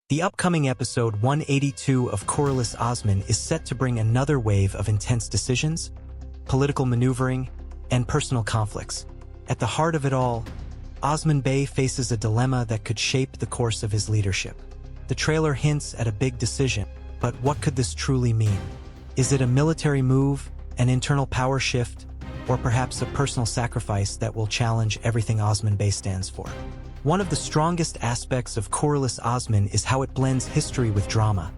The upcoming episode 182 of Kuruluş Osman is set to bring another wave of intense decisions, political maneuvering, and personal conflicts. At the heart of it all, Osman Bay faces a dilemma that could shape the course of his leadership. The trailer hints at a big decision, but what could this truly mean? Is it a military move, an internal power shift, or perhaps a personal sacrifice that will challenge everything Osman Bay stands for? One of the strongest aspects of Kuruluş Osman is how it blends history with drama,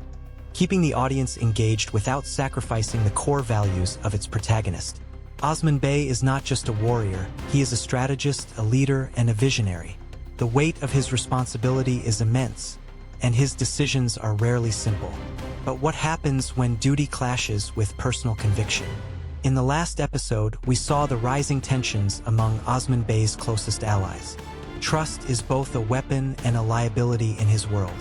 keeping the audience engaged without sacrificing the core values of its protagonist. Osman Bay is not just a warrior, he is a strategist, a leader, and a visionary. The weight of his responsibility is immense, and his decisions are rarely simple. But what happens when duty clashes with personal conviction? In the last episode, we saw the rising tensions among Osman Bay's closest allies. Trust is both a weapon and a liability in his world.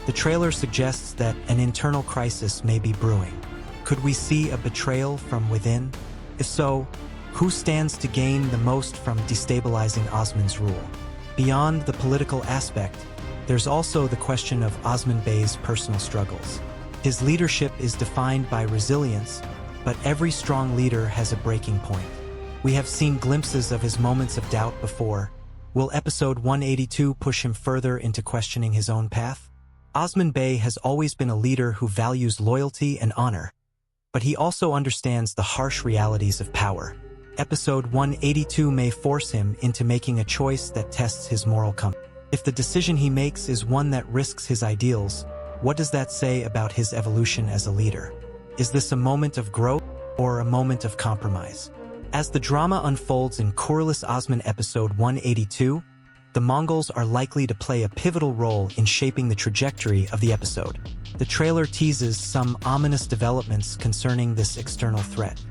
The trailer suggests that an internal crisis may be brewing. Could we see a betrayal from within? If so, who stands to gain the most from destabilizing Osman's rule? Beyond the political aspect, there's also the question of Osman Bay's personal struggles. His leadership is defined by resilience, but every strong leader has a breaking point. We have seen glimpses of his moments of doubt before. Will episode 182 push him further into questioning his own path? Osman Bay has always been a leader who values loyalty and honor, but he also understands the harsh realities of power. Episode 182 may force him into making a choice that tests his moral compass. If the decision he makes is one that risks his ideals, what does that say about his evolution as a leader? Is this a moment of growth or a moment of compromise? As the drama unfolds in Kuruluş Osman episode 182, the Mongols are likely to play a pivotal role in shaping the trajectory of the episode. The trailer teases some ominous developments concerning this external threat.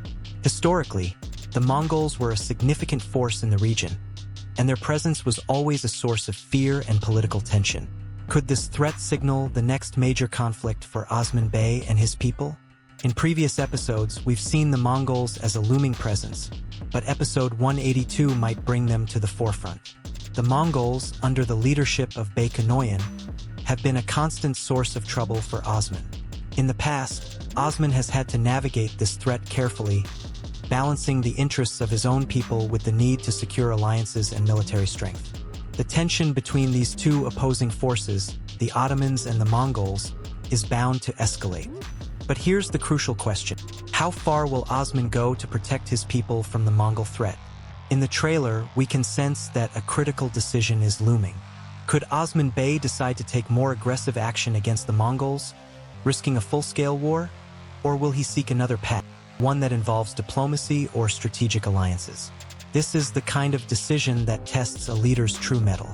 Historically, the Mongols were a significant force in the region, and their presence was always a source of fear and political tension. Could this threat signal the next major conflict for Osman Bay and his people? In previous episodes, we've seen the Mongols as a looming presence, but episode 182 might bring them to the forefront. The Mongols, under the leadership of Baykanoyan, have been a constant source of trouble for Osman. In the past, Osman has had to navigate this threat carefully, balancing the interests of his own people with the need to secure alliances and military strength. The tension between these two opposing forces, the Ottomans and the Mongols, is bound to escalate. But here's the crucial question. How far will Osman go to protect his people from the Mongol threat? In the trailer, we can sense that a critical decision is looming. Could Osman Bay decide to take more aggressive action against the Mongols, risking a full-scale war? Or will he seek another path, one that involves diplomacy or strategic alliances? This is the kind of decision that tests a leader's true mettle.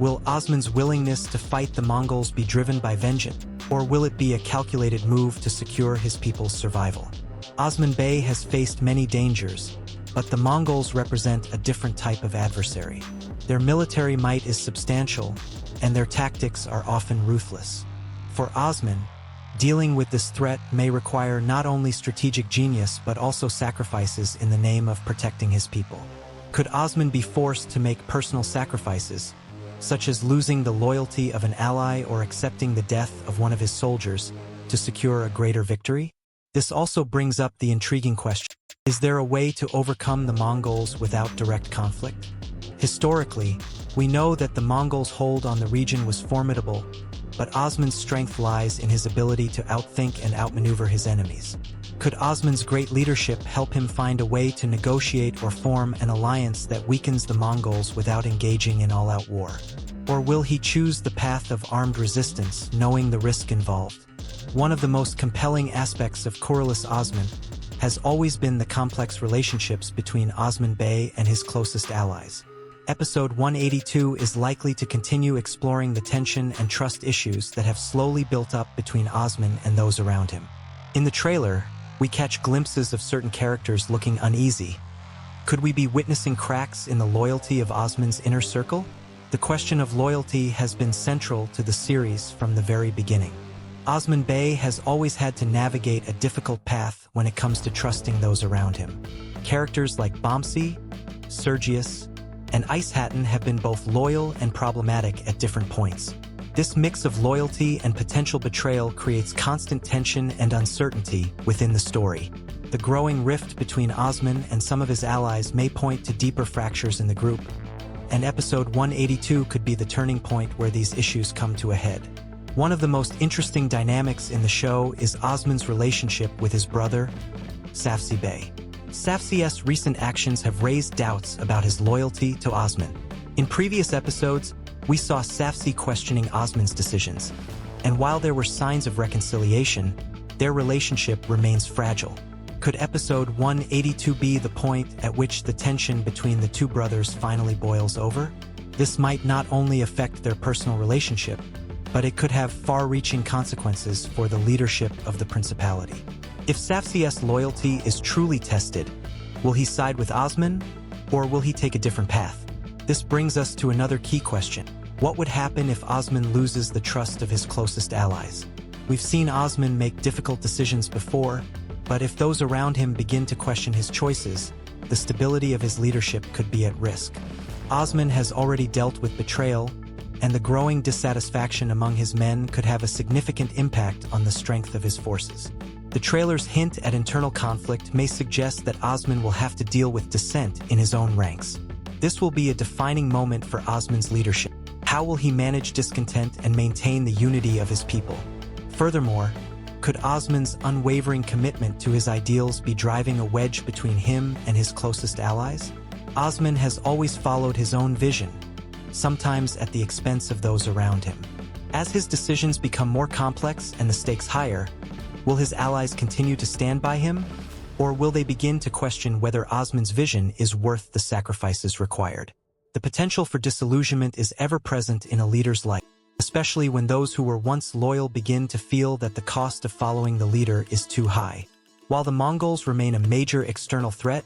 Will Osman's willingness to fight the Mongols be driven by vengeance, or will it be a calculated move to secure his people's survival? Osman Bay has faced many dangers, but the Mongols represent a different type of adversary. Their military might is substantial, and their tactics are often ruthless. For Osman, dealing with this threat may require not only strategic genius but also sacrifices in the name of protecting his people. Could Osman be forced to make personal sacrifices, such as losing the loyalty of an ally or accepting the death of one of his soldiers, to secure a greater victory? This also brings up the intriguing question: is there a way to overcome the Mongols without direct conflict? Historically, we know that the Mongols' hold on the region was formidable, but Osman's strength lies in his ability to outthink and outmaneuver his enemies. Could Osman's great leadership help him find a way to negotiate or form an alliance that weakens the Mongols without engaging in all-out war? Or will he choose the path of armed resistance, knowing the risk involved? One of the most compelling aspects of Kuruluş Osman has always been the complex relationships between Osman Bay and his closest allies. Episode 182 is likely to continue exploring the tension and trust issues that have slowly built up between Osman and those around him. In the trailer, we catch glimpses of certain characters looking uneasy. Could we be witnessing cracks in the loyalty of Osman's inner circle? The question of loyalty has been central to the series from the very beginning. Osman Bay has always had to navigate a difficult path when it comes to trusting those around him. Characters like Bomsi, Sergius, and Ice Hatton have been both loyal and problematic at different points. This mix of loyalty and potential betrayal creates constant tension and uncertainty within the story. The growing rift between Osman and some of his allies may point to deeper fractures in the group, and episode 182 could be the turning point where these issues come to a head. One of the most interesting dynamics in the show is Osman's relationship with his brother, Osman Bay. Safsi's recent actions have raised doubts about his loyalty to Osman. In previous episodes, we saw Safsi questioning Osman's decisions, and while there were signs of reconciliation, their relationship remains fragile. Could episode 182 be the point at which the tension between the two brothers finally boils over? This might not only affect their personal relationship, but it could have far-reaching consequences for the leadership of the principality. If Safsi's loyalty is truly tested, will he side with Osman, or will he take a different path? This brings us to another key question. What would happen if Osman loses the trust of his closest allies? We've seen Osman make difficult decisions before, but if those around him begin to question his choices, the stability of his leadership could be at risk. Osman has already dealt with betrayal, and the growing dissatisfaction among his men could have a significant impact on the strength of his forces. The trailer's hint at internal conflict may suggest that Osman will have to deal with dissent in his own ranks. This will be a defining moment for Osman's leadership. How will he manage discontent and maintain the unity of his people? Furthermore, could Osman's unwavering commitment to his ideals be driving a wedge between him and his closest allies? Osman has always followed his own vision, sometimes at the expense of those around him. As his decisions become more complex and the stakes higher, will his allies continue to stand by him, or will they begin to question whether Osman's vision is worth the sacrifices required? The potential for disillusionment is ever present in a leader's life, especially when those who were once loyal begin to feel that the cost of following the leader is too high. While the Mongols remain a major external threat,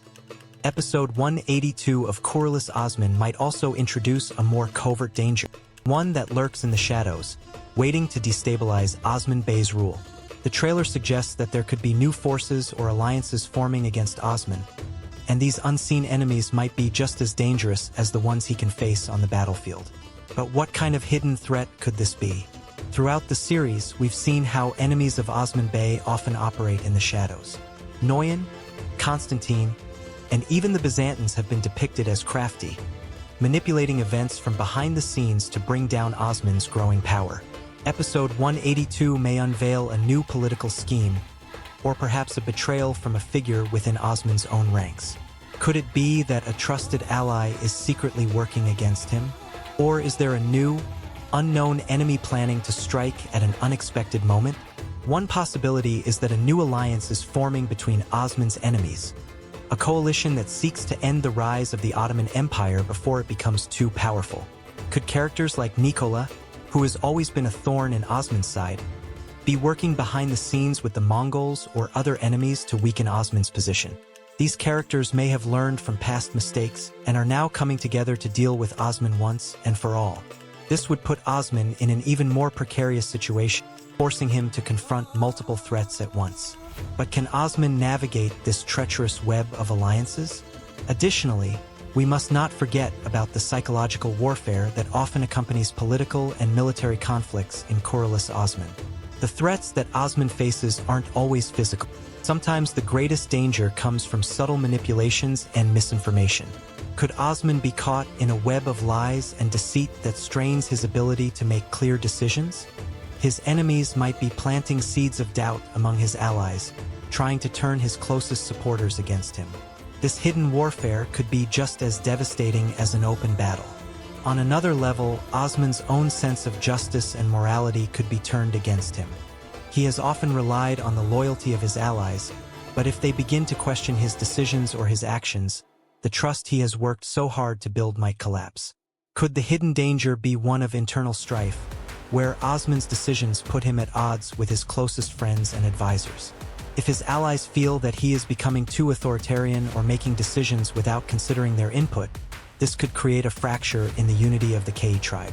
episode 182 of Kuruluş Osman might also introduce a more covert danger, one that lurks in the shadows, waiting to destabilize Osman Bay's rule. The trailer suggests that there could be new forces or alliances forming against Osman, and these unseen enemies might be just as dangerous as the ones he can face on the battlefield. But what kind of hidden threat could this be? Throughout the series, we've seen how enemies of Osman Bay often operate in the shadows. Noyan, Constantine, and even the Byzantines have been depicted as crafty, manipulating events from behind the scenes to bring down Osman's growing power. Episode 182 may unveil a new political scheme, or perhaps a betrayal from a figure within Osman's own ranks. Could it be that a trusted ally is secretly working against him? Or is there a new, unknown enemy planning to strike at an unexpected moment? One possibility is that a new alliance is forming between Osman's enemies, a coalition that seeks to end the rise of the Ottoman Empire before it becomes too powerful. Could characters like Nikola, who has always been a thorn in Osman's side, be working behind the scenes with the Mongols or other enemies to weaken Osman's position? These characters may have learned from past mistakes and are now coming together to deal with Osman once and for all. This would put Osman in an even more precarious situation, forcing him to confront multiple threats at once. But can Osman navigate this treacherous web of alliances? Additionally, we must not forget about the psychological warfare that often accompanies political and military conflicts in Kuruluş Osman. The threats that Osman faces aren't always physical. Sometimes the greatest danger comes from subtle manipulations and misinformation. Could Osman be caught in a web of lies and deceit that strains his ability to make clear decisions? His enemies might be planting seeds of doubt among his allies, trying to turn his closest supporters against him. This hidden warfare could be just as devastating as an open battle. On another level, Osman's own sense of justice and morality could be turned against him. He has often relied on the loyalty of his allies, but if they begin to question his decisions or his actions, the trust he has worked so hard to build might collapse. Could the hidden danger be one of internal strife, where Osman's decisions put him at odds with his closest friends and advisors? If his allies feel that he is becoming too authoritarian or making decisions without considering their input, this could create a fracture in the unity of the K tribe.